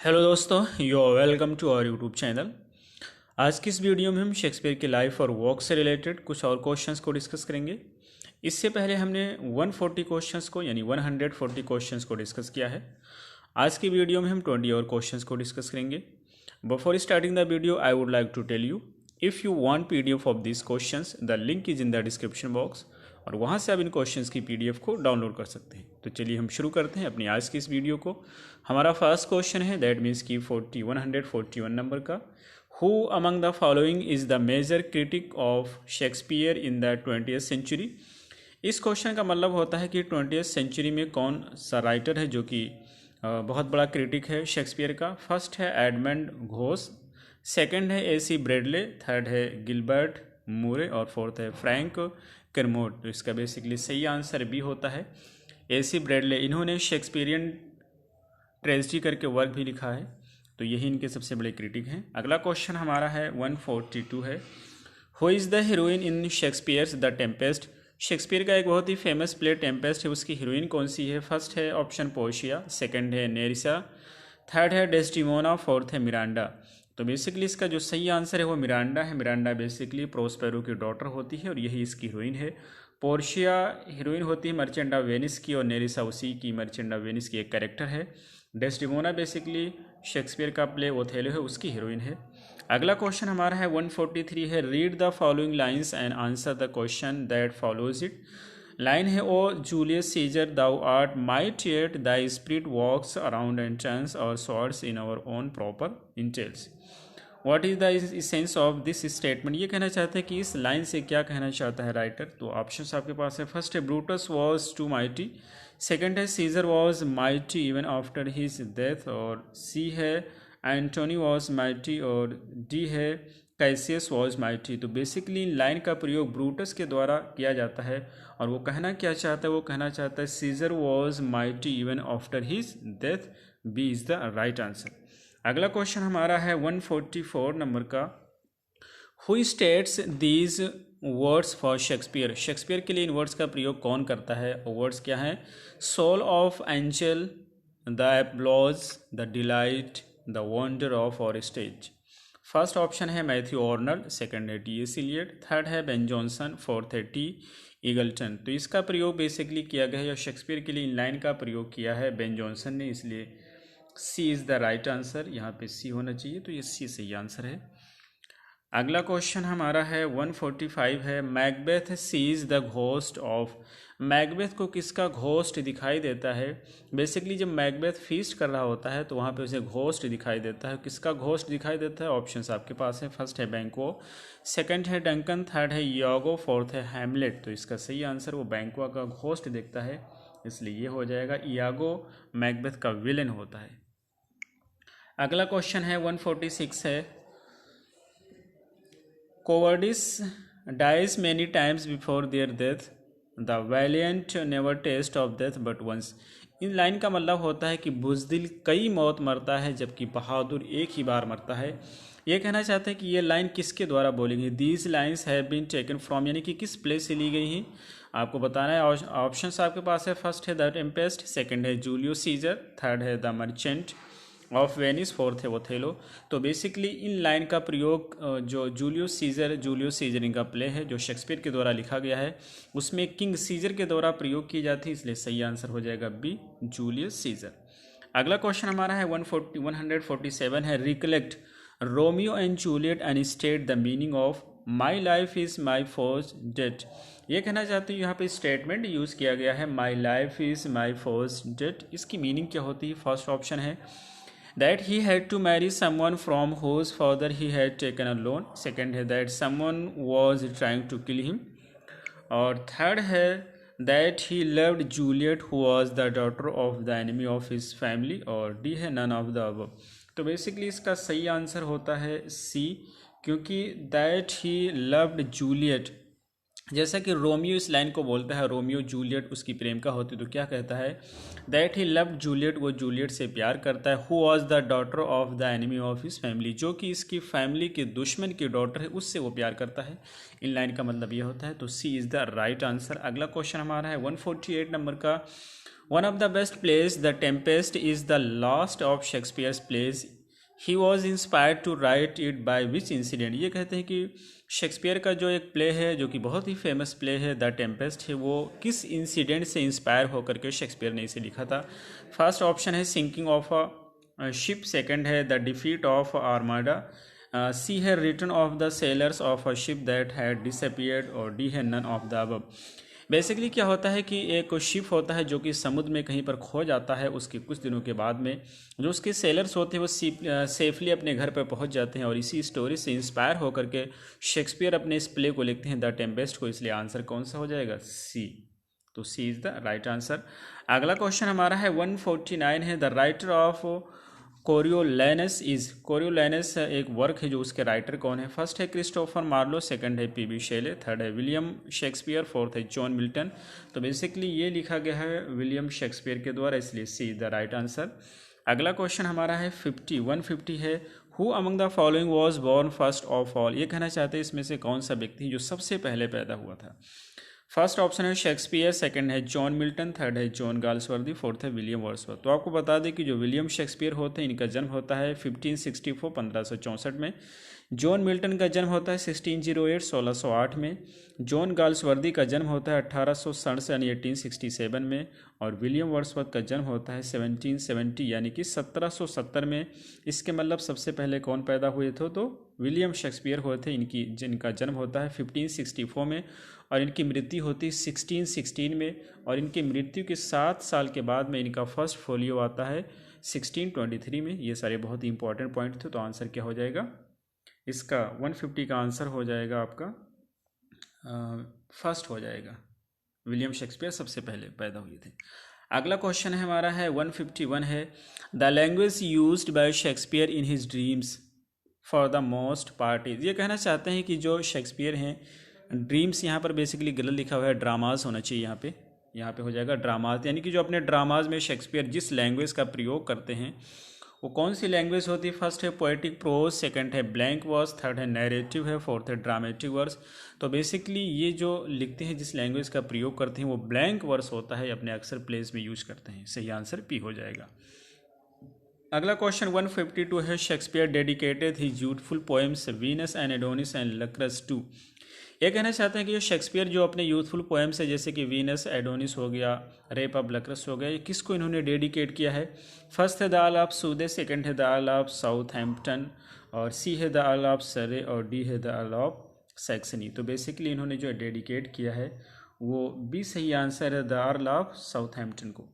Hello दोस्तों, you are welcome to our YouTube channel. आज की इस वीडियो में हम शेक्सपियर की लाइफ और वर्क से रिलेटेड कुछ और क्वेश्चंस को डिस्कस करेंगे। इससे पहले हमने 140 क्वेश्चंस को यानी 140 क्वेश्चंस को डिस्कस किया है। आज की वीडियो में हम 20 और क्वेश्चंस को डिस्कस करेंगे। Before starting the video I would like to tell you, if you want PDF of this questions the link is in the description box और वहाँ से आप इन क्वेश्चंस की पीडीएफ को डाउनलोड कर सकते हैं। तो चलिए हम शुरू करते हैं अपनी आज की इस वीडियो को। हमारा फर्स्ट क्वेश्चन है, दैट मीन्स की 141 नंबर का, who among the following is the major critic of Shakespeare in the 20th century. इस क्वेश्चन का मतलब होता है कि 20th सेंचुरी में कौन सा राइटर है जो कि बहुत बड़ा क्रिटिक है शेक्सपियर का। फर्स्ट है एडमंड घोष, सेकंड है AC ब्रैडले, थर्ड है गिलबर्ट मूरे और फोर्थ है फ्रैंक करमोट। तो इसका बेसिकली सही आंसर बी होता है, AC ब्रैडले। इन्होंने शेक्सपियरियन ट्रेजेडी करके वर्क भी लिखा है, तो यही इनके सबसे बड़े क्रिटिक हैं। अगला क्वेश्चन हमारा है 142 है, who is the heroine in Shakespeare's the Tempest. Shakespeare का एक बहुत ही फेमस प्ले टेम्पेस्ट है, उसकी हीरोइन कौन सी है। फर्स्ट है ऑप्शन पोर्शिया, सेकंड है नेरिसा, थर्ड है डेस्टिमोना, फोर्थ है मिरांडा। तो बेसिकली इसका जो सही आंसर है वो मिरांडा है। मिरांडा बेसिकली प्रोस्पेरो की डॉटर होती है और यही इसकी हीरोइन है। पोर्शिया हीरोइन होती है मर्चेंट ऑफ वेनिस की और नेरिसा उसी की मर्चेंट ऑफ वेनिस की एक कैरेक्टर है। डेस्टिमोना बेसिकली शेक्सपियर का प्ले ओथेलो है, उसकी हीरोइन है। अगला क्वेश्चन हमारा है 143 है, read the following lines and answer the question that follows it. Line है, O Julius Caesar thou art mighty yet thy spirit walks around and turns our swords in our own proper entrails. What is the essence of this statement. ये कहना चाहते हैं कि इस line से क्या कहना चाहता है राइटर। तो ऑप्शंस आपके पास है, फर्स्ट है Brutus was too mighty, second है Caesar was mighty even after his death, और सी है एंटोनी वॉज माइटी, और डी है कैसियस वॉज माइटी। तो बेसिकली इन लाइन का प्रयोग ब्रूटस के द्वारा किया जाता है और वो कहना क्या चाहता है, वो कहना चाहता है Caesar was mighty even after his death. B is the right answer. अगला क्वेश्चन हमारा है 144 नंबर का, who states these words for Shakespeare. Shakespeare के लिए इन वर्ड्स का प्रयोग कौन करता है। वर्ड्स क्या हैं, soul of angel, the applause, the delight, the wonder of our stage. First option है मैथ्यू ऑर्नल्ड, सेकंड है T.S. इलियट, थर्ड है बेन जॉनसन, फोर्थ है T. ईगल्टन। तो इसका प्रयोग बेसिकली किया गया है या शेक्सपियर के लिए इन लाइन का प्रयोग किया है बेन जॉनसन ने, इसलिए सी इज़ द राइट आंसर। यहाँ पे सी होना चाहिए, तो ये सी सही आंसर है। अगला क्वेश्चन हमारा है 145 है, Macbeth sees the ghost of. Macbeth को किसका घोस्ट दिखाई देता है। बेसिकली जब मैकबेथ फीस्ट कर रहा होता है तो वहाँ पे उसे घोस्ट दिखाई देता है। किसका घोस्ट दिखाई देता है, ऑप्शंस आपके पास है, फर्स्ट है बैंक्वो, सेकंड है डंकन, थर्ड है यागो, फोर्थ है हैमलेट। तो इसका सही आंसर वो बैंक्वा का घोस्ट देखता है, इसलिए ये हो जाएगा। यागो मैकबेथ का विलेन होता है। अगला क्वेश्चन है 146 है, cowards die many times before their death, the valiant never taste of death but once. इन लाइन का मतलब होता है कि बुज़दिल कई मौत मरता है जबकि बहादुर एक ही बार मरता है। ये कहना चाहते हैं कि ये लाइन किसके द्वारा बोली गई। These lines have been taken from, यानी कि किस प्लेस से ली गई हैं आपको बताना है। ऑप्शंस आपके पास है, फर्स्ट है द टेम्पेस्ट, सेकंड है जूलियस सीजर, थर्ड है the merchant of Venice, fourth है ओथेलो। तो बेसिकली इन लाइन का प्रयोग जो जूलियस सीजर इनका प्ले है जो शेक्सपियर के द्वारा लिखा गया है, उसमें किंग सीजर के द्वारा प्रयोग की जाती है, इसलिए सही आंसर हो जाएगा बी, जूलियस सीजर। अगला क्वेश्चन हमारा है 147 है, recollect Romeo and Juliet and state the meaning of my life is my first debt. ये कहना चाहते हैं यहाँ पे स्टेटमेंट यूज़ किया गया है, my life is my first debt. इसकी मीनिंग क्या होती है। फर्स्ट ऑप्शन है that he had to marry someone from whose father he had taken a loan, second है that someone was trying to kill him, और third है that he loved Juliet who was the daughter of the enemy of his family, और D है none of the above। तो basically इसका सही answer होता है C, क्योंकि that he loved Juliet, जैसा कि रोमियो इस लाइन को बोलता है, रोमियो जूलियट उसकी प्रेम का होती, तो क्या कहता है, दैट ही लव्ड जूलियट, वो जूलियट से प्यार करता है, who was the daughter of the enemy of his family, जो कि इसकी फैमिली के दुश्मन की डॉटर है, उससे वो प्यार करता है। इन लाइन का मतलब ये होता है, तो C is the right answer. अगला क्वेश्चन हमारा है 148 नंबर का, one of the best plays the Tempest is the last of Shakespeare's plays, he was inspired to write it by which incident. ये कहते हैं कि शेक्सपियर का जो एक प्ले है जो कि बहुत ही फेमस प्ले है द टेम्पेस्ट है, वो किस इंसिडेंट से इंस्पायर होकर के शेक्सपियर ने इसे लिखा था। फर्स्ट ऑप्शन है sinking of a ship, second है the defeat of Armada, C है return of the sailors of a ship that had disappeared, और डी है none of the above. Basically क्या होता है कि एक शिप होता है जो कि समुद्र में कहीं पर खो जाता है, उसके कुछ दिनों के बाद में जो उसके सेलर्स होते हैं वो सेफली अपने घर पर पहुंच जाते हैं, और इसी स्टोरी से इंस्पायर होकर के शेक्सपियर अपने इस प्ले को लिखते हैं द टेम्पेस्ट को। इसलिए आंसर कौन सा हो जाएगा? सी। तो C is the right answer. अगला क्वेश्चन हमारा है 149 है, द राइटर ऑफ कोरियोलैनस इज। कोरियोलैनस एक वर्क है जो उसके राइटर कौन है? फर्स्ट है क्रिस्टोफर मार्लो, सेकंड है पीबी शेले, थर्ड है विलियम शेक्सपियर, फोर्थ है जॉन मिल्टन। तो बेसिकली ये लिखा गया है विलियम शेक्सपियर के द्वारा, इसलिए सी इज द राइट आंसर। अगला क्वेश्चन हमारा है 150 है, who among the following was born first of all. ये कहना चाहते हैं इसमें से कौन सा व्यक्ति जो सबसे पहले पैदा हुआ था। फर्स्ट ऑप्शन है शेक्सपियर, सेकंड है जॉन मिल्टन, थर्ड है जॉन गाल्सवर्दी, फोर्थ है विलियम वर्ड्सवर्थ। तो आपको बता दें कि जो विलियम शेक्सपियर होते हैं इनका जन्म होता है 1564 1564 में, जॉन मिल्टन का जन्म होता है 1608 1608 में, जॉन गाल्सवर्दी का जन्म होता है 1867 यानी 1867 में, और विलियम वर्ड्सवर्थ का जन्म होता है 1770 यानी कि 1770 में। इसके मतलब सबसे पहले कौन पैदा हुए थे? तो विलियम शेक्सपियर हुए थे। जिनका जन्म होता है 1564 में और इनकी मृत्यु होती है 1616 में, और इनकी मृत्यु के 7 साल के बाद में इनका फर्स्ट फोलियो आता है 1623 में। ये सारे बहुत ही इंपॉर्टेंट पॉइंट थे। तो आंसर क्या हो जाएगा इसका? 150 का आंसर हो जाएगा आपका फर्स्ट हो जाएगा। विलियम शेक्सपियर सबसे पहले पैदा हुए थे। अगला क्वेश्चन है हमारा है 151 है, the language used by Shakespeare in his dreams for the most part is. ये कहना चाहते हैं कि जो शेक्सपियर हैं, ड्रीम्स यहाँ पर बेसिकली गलत लिखा हुआ है, ड्रामाज होना चाहिए यहाँ पे हो जाएगा ड्रामाज, यानी कि जो अपने ड्रामाज में शेक्सपियर जिस लैंग्वेज का प्रयोग करते हैं वो कौन सी लैंग्वेज होती है? फर्स्ट है पोएटिक प्रोज, सेकंड है ब्लैंक वर्स, थर्ड है नैरेटिव है, फोर्थ है ड्रामेटिक वर्स। तो बेसिकली ये जो लिखते हैं जिस लैंग्वेज का प्रयोग करते हैं वो ब्लैंक वर्स होता है, अपने अक्सर प्लेस में यूज करते हैं। सही आंसर पी हो जाएगा। अगला क्वेश्चन 152 है, Shakespeare dedicated his youthful poems Venus and Adonis and Lucrece to. ये कहना चाहते हैं कि जो शेक्सपियर जो अपने यूथफुल पोएम्स है जैसे कि वीनस एडोनिस हो गया, रेप ऑफ लक्रस हो गया, ये किसको इन्होंने डेडिकेट किया है? फर्स्ट है द आल ऑफ सूदे, सेकंड है द आल ऑफ साउथहैम्पटन, और सी है द आल ऑफ सरे, और डी है द आल ऑफ सैक्सनी। तो बेसिकली इन्होंने जो डेडिकेट किया है वो बी सही आंसर है, द आल ऑफ साउथहैम्पटन को।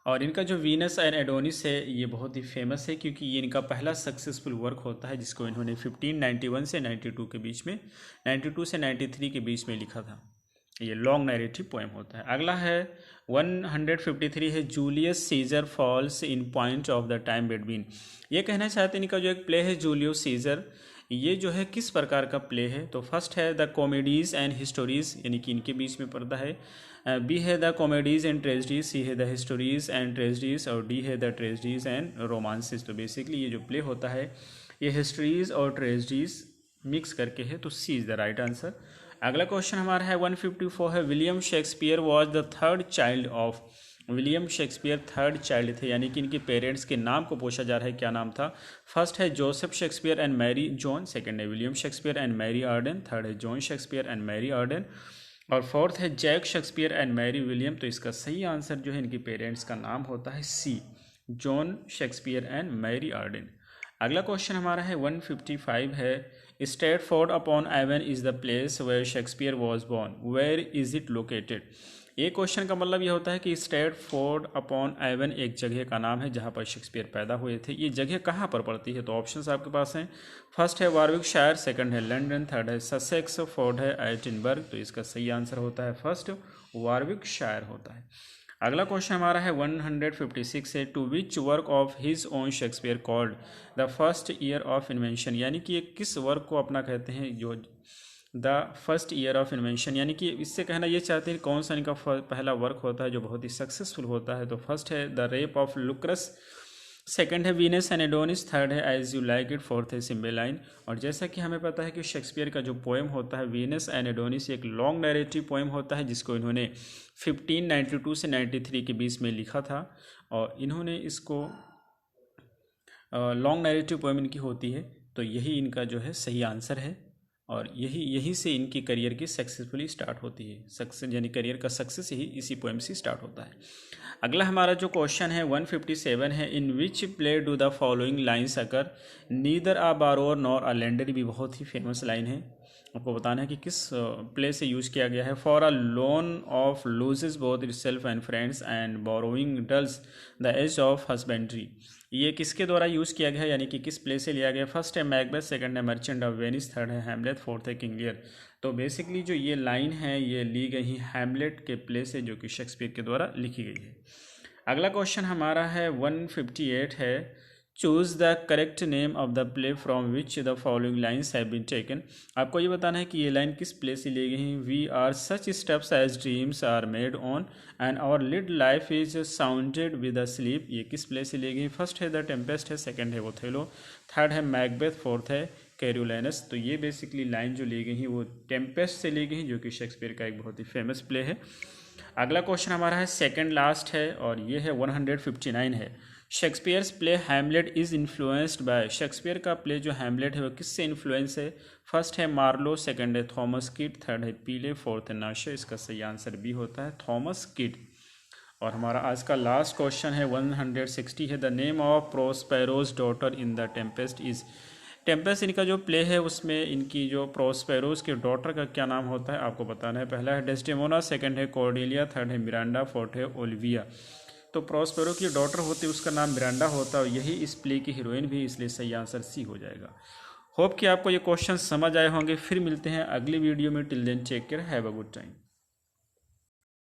और इनका जो वीनस एंड एडोनिस है ये बहुत ही फेमस है क्योंकि ये इनका पहला सक्सेसफुल वर्क होता है जिसको इन्होंने 1591 से 92 के बीच में 92 से 93 के बीच में लिखा था। ये लॉन्ग नैरेटिव पोएम होता है। अगला है 153 है, Julius Caesar falls in point of the time between. ये कहना चाहते हैं इनका जो एक प्ले है जूलियस सीजर, ये जो है किस प्रकार का प्ले है? तो फर्स्ट है द कॉमेडीज़ एंड हिस्टोरीज़, यानी कि इनके बीच में पर्दा है। बी है द कॉमेडीज़ एंड ट्रेजिडीज, सी है द हिस्टोरीज़ एंड ट्रेजिडीज, और डी है द ट्रेजिडीज एंड रोमांसेस। तो बेसिकली ये जो प्ले होता है ये हिस्ट्रीज और ट्रेजिडीज मिक्स करके है, तो C is the right answer. अगला क्वेश्चन हमारा है 154 है, William Shakespeare was the third child of. William Shakespeare third child थे, यानी कि इनके पेरेंट्स के नाम को पूछा जा रहा है, क्या नाम था? फर्स्ट है Joseph Shakespeare and Mary John, second है William Shakespeare and Mary Arden, third है John Shakespeare and Mary Arden, और फोर्थ है Jack Shakespeare and Mary William. तो इसका सही आंसर जो है इनके पेरेंट्स का नाम होता है C, John Shakespeare and Mary Arden. अगला क्वेश्चन हमारा है 155 है, Stratford upon Avon is the place where Shakespeare was born, where is it located. ये क्वेश्चन का मतलब ये होता है कि स्ट्रैटफोर्ड अपॉन एवन एक जगह का नाम है जहाँ पर शेक्सपियर पैदा हुए थे। ये जगह कहाँ पर पड़ती है? तो ऑप्शंस आपके पास हैं। फर्स्ट है वारविकशायर, सेकंड है लंदन, थर्ड है ससेक्स, फोर्थ है एडिनबर्ग। तो इसका सही आंसर होता है फर्स्ट, वारविकशायर होता है। अगला क्वेश्चन हमारा है 156 है, to which work of his own Shakespeare called the first year of invention, यानी कि ये किस वर्क को अपना कहते हैं जो the first year of invention, यानी कि इससे कहना ये चाहते हैं कौन सा इनका पहला वर्क होता है जो बहुत ही सक्सेसफुल होता है। तो फर्स्ट है the rape of Lucrece, second है वीनस एंड एडोनिस, थर्ड है as you like it, fourth है सिम्बेलाइन। और जैसा कि हमें पता है कि शेक्सपियर का जो पोएम होता है वीनस एंड एडोनिस एक लॉन्ग नैरेटिव पोएम होता है जिसको इन्होंने 1592 से 93 के बीच में लिखा था। और इन्होंने इसको लॉन्ग नैरेटिव पोएम इनकी होती है, तो यही इनका जो है सही आंसर है। और यही से इनकी करियर की सक्सेसफुली स्टार्ट होती है। सक्सेस यानी करियर का सक्सेस ही इसी पोएम से स्टार्ट होता है। अगला हमारा जो क्वेश्चन है 157 है, in which play do the following lines occur, neither a borrower nor a lender, भी बहुत ही फेमस लाइन है। आपको बताना है कि किस प्ले से यूज़ किया गया है। For a loan of loses both itself and friends and borrowing dulls the edge of husbandry, ये किसके द्वारा यूज़ किया गया है, यानी कि किस प्ले से लिया गया। फर्स्ट है मैकबेथ, सेकंड है मर्चेंट ऑफ वेनिस, थर्ड है हैमलेट, फोर्थ है किंग लियर। तो बेसिकली जो ये लाइन है ये ली गई हैमलेट के प्ले से, जो कि शेक्सपियर के द्वारा लिखी गई है। अगला क्वेश्चन हमारा है 158 है, choose the correct name of the play from which the following lines have been taken. आपको ये बताना है कि ये लाइन किस प्ले से ली गई है। We are such steps as dreams are made on and our little life is sounded with a sleep, ये किस प्ले से ली गई। फर्स्ट है द टेम्पेस्ट है, सेकंड है ओथेलो, थर्ड है मैकबेथ, फोर्थ है कैरोलिनस। तो ये बेसिकली लाइन जो ली गई है वो टेम्पेस्ट से ली गई, जो कि शेक्सपियर का एक बहुत ही फेमस प्ले है। अगला क्वेश्चन हमारा है सेकंड लास्ट है और ये है 159 है, Shakespeare's play Hamlet is influenced by, Shakespeare का प्ले जो हैमलेट है वो किससे इन्फ्लुएंस है। फर्स्ट है मार्लो, सेकंड है थॉमस किड, थर्ड है पीले, फोर्थ है नाशे। इसका सही आंसर बी होता है थॉमस किड। और हमारा आज का लास्ट क्वेश्चन है 160 है, the name of Prospero's daughter in the Tempest is, Tempest इनका जो प्ले है उसमें इनकी जो प्रोस्पेरोज के डॉटर का क्या नाम होता है आपको बताना है। पहला है डेस्डेमोना, सेकंड है कॉर्डेलिया, थर्ड है मिरांडा, फोर्थ है ओलिविया। तो प्रोस्पेरो की डॉटर होती है उसका नाम मिरांडा होता है और यही इस प्ले की हीरोइन भी, इसलिए सही आंसर सी हो जाएगा। होप कि आपको ये क्वेश्चन समझ आए होंगे। फिर मिलते हैं अगली वीडियो में। Till then take care, have a good time.